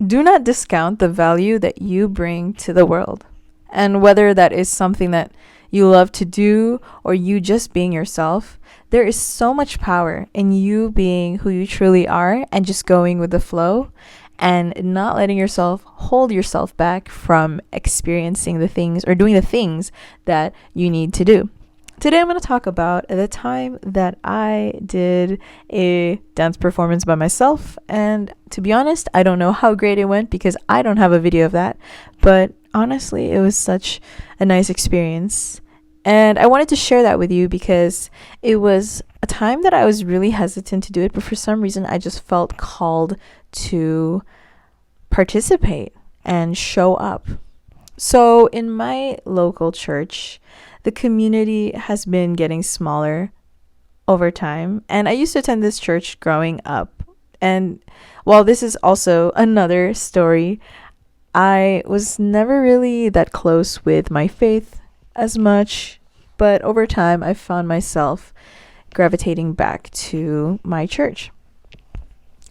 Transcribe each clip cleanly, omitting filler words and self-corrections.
do not discount the value that you bring to the world. And whether that is something that you love to do or you just being yourself, there is so much power in you being who you truly are and just going with the flow and not letting yourself hold yourself back from experiencing the things or doing the things that you need to do. Today I'm going to talk about the time that I did a dance performance by myself, and to be honest, I don't know how great it went because I don't have a video of that, but honestly, it was such a nice experience. And I wanted to share that with you because it was a time that I was really hesitant to do it, but for some reason I just felt called to participate and show up. So in my local church, the community has been getting smaller over time, and I used to attend this church growing up. And while this is also another story, I was never really that close with my faith as much, but over time I found myself gravitating back to my church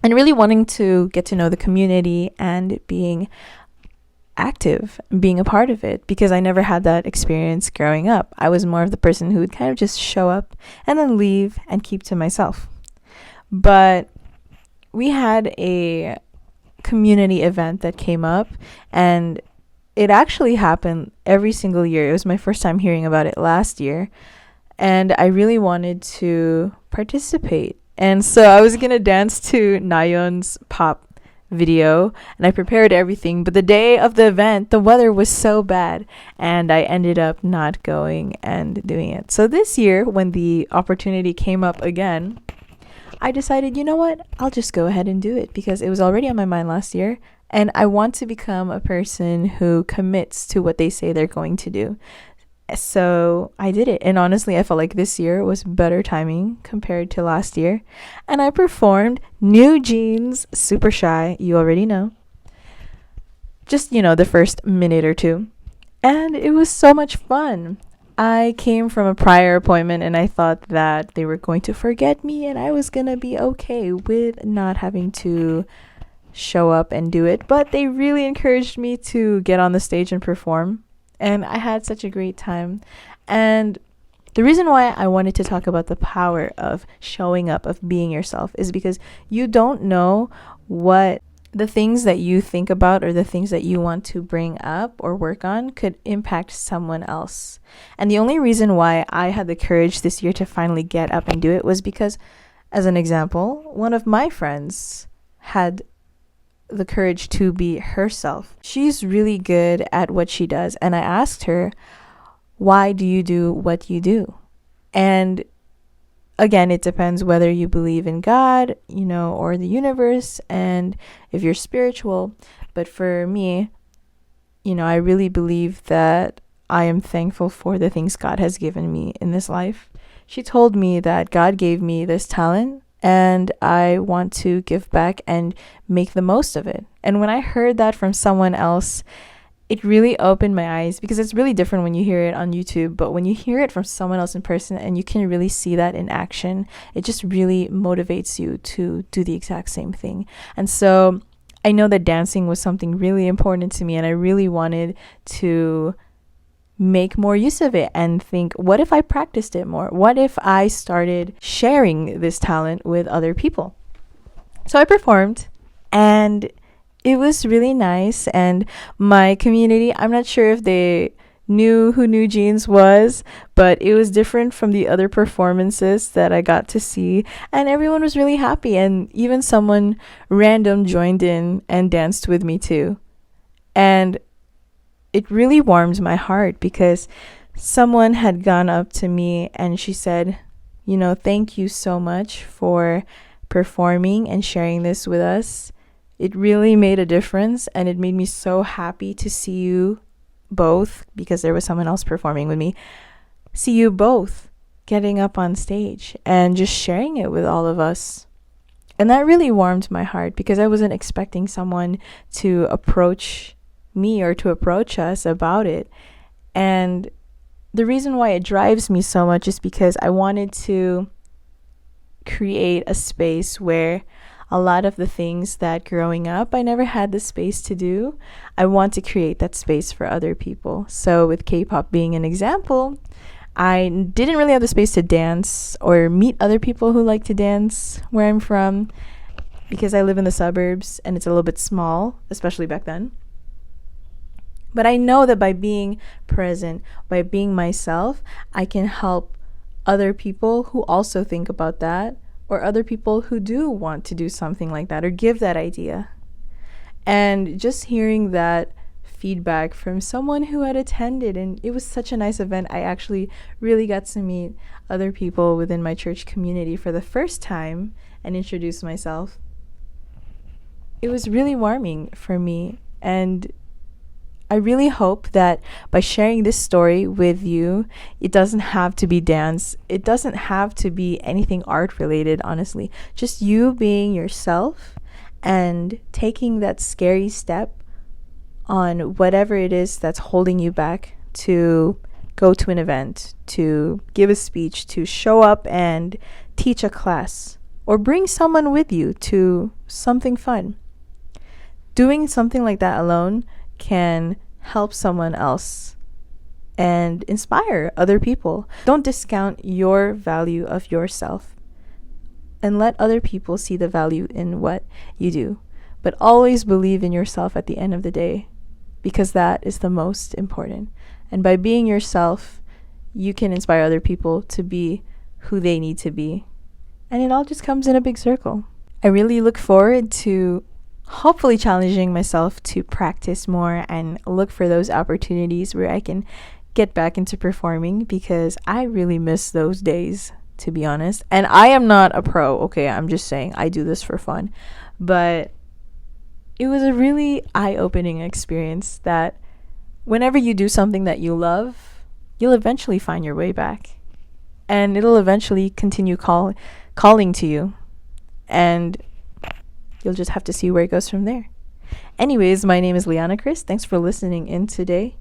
and really wanting to get to know the community and being active, being a part of it, because I never had that experience growing up. I was more of the person who would kind of just show up and then leave and keep to myself. But we had a community event that came up, and it actually happened every single year. It was my first time hearing about it last year, and I really wanted to participate. And so I was gonna dance to Nayeon's pop video, and I prepared everything, but the day of the event the weather was so bad and I ended up not going and doing it. So this year, when the opportunity came up again, I decided, you know what, I'll just go ahead and do it because it was already on my mind last year, and I want to become a person who commits to what they say they're going to do. So I did it, and honestly I felt like this year was better timing compared to last year, and I performed New Jeans Super Shy. You already know, just the first minute or two, and it was so much fun. I came from a prior appointment and I thought that they were going to forget me and I was gonna be okay with not having to show up and do it, but they really encouraged me to get on the stage and perform. And I had such a great time. And the reason why I wanted to talk about the power of showing up, of being yourself, is because you don't know what the things that you think about or the things that you want to bring up or work on could impact someone else. And the only reason why I had the courage this year to finally get up and do it was because, as an example, one of my friends had the courage to be herself. She's really good at what she does, and I asked her, why do you do what you do? And again, it depends whether you believe in God, or the universe, and if you're spiritual. But for me, I really believe that I am thankful for the things God has given me in this life. She told me that God gave me this talent and I want to give back and make the most of it. And when I heard that from someone else, it really opened my eyes, because it's really different when you hear it on YouTube, but when you hear it from someone else in person and you can really see that in action, it just really motivates you to do the exact same thing. And so I know that dancing was something really important to me, and I really wanted to make more use of it and think, what if I practiced it more? What if I started sharing this talent with other people? So I performed, and it was really nice. And my community, I'm not sure if they knew who New Jeans was, but it was different from the other performances that I got to see, and everyone was really happy, and even someone random joined in and danced with me too. And it really warmed my heart because someone had gone up to me and she said, thank you so much for performing and sharing this with us. It really made a difference, and it made me so happy to see you both, because there was someone else performing with me, see you both getting up on stage and just sharing it with all of us. And that really warmed my heart, because I wasn't expecting someone to approach me or to approach us about it. And the reason why it drives me so much is because I wanted to create a space where a lot of the things that growing up I never had the space to do. I want to create that space for other people. So with K-pop being an example, I didn't really have the space to dance or meet other people who like to dance where I'm from because I live in the suburbs and it's a little bit small, especially back then. But I know that by being present, by being myself, I can help other people who also think about that, or other people who do want to do something like that or give that idea. And just hearing that feedback from someone who had attended, and it was such a nice event. I actually really got to meet other people within my church community for the first time and introduce myself. It was really warming for me, and I really hope that by sharing this story with you, it doesn't have to be dance. It doesn't have to be anything art related, honestly. Just you being yourself and taking that scary step on whatever it is that's holding you back to go to an event, to give a speech, to show up and teach a class, or bring someone with you to something fun. Doing something like that alone can help someone else and inspire other people. Don't discount your value of yourself and let other people see the value in what you do. But always believe in yourself at the end of the day, because that is the most important. And by being yourself, you can inspire other people to be who they need to be. And it all just comes in a big circle. I really look forward to hopefully challenging myself to practice more and look for those opportunities where I can get back into performing, because I really miss those days, to be honest. And I am not a pro, okay? I'm just saying I do this for fun. But it was a really eye-opening experience that whenever you do something that you love, you'll eventually find your way back. And it'll eventually continue calling to you. And you'll just have to see where it goes from there. Anyways, my name is Liana Chris. Thanks for listening in today.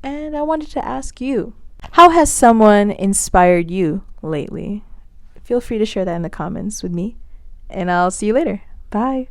And I wanted to ask you, how has someone inspired you lately? Feel free to share that in the comments with me. And I'll see you later. Bye.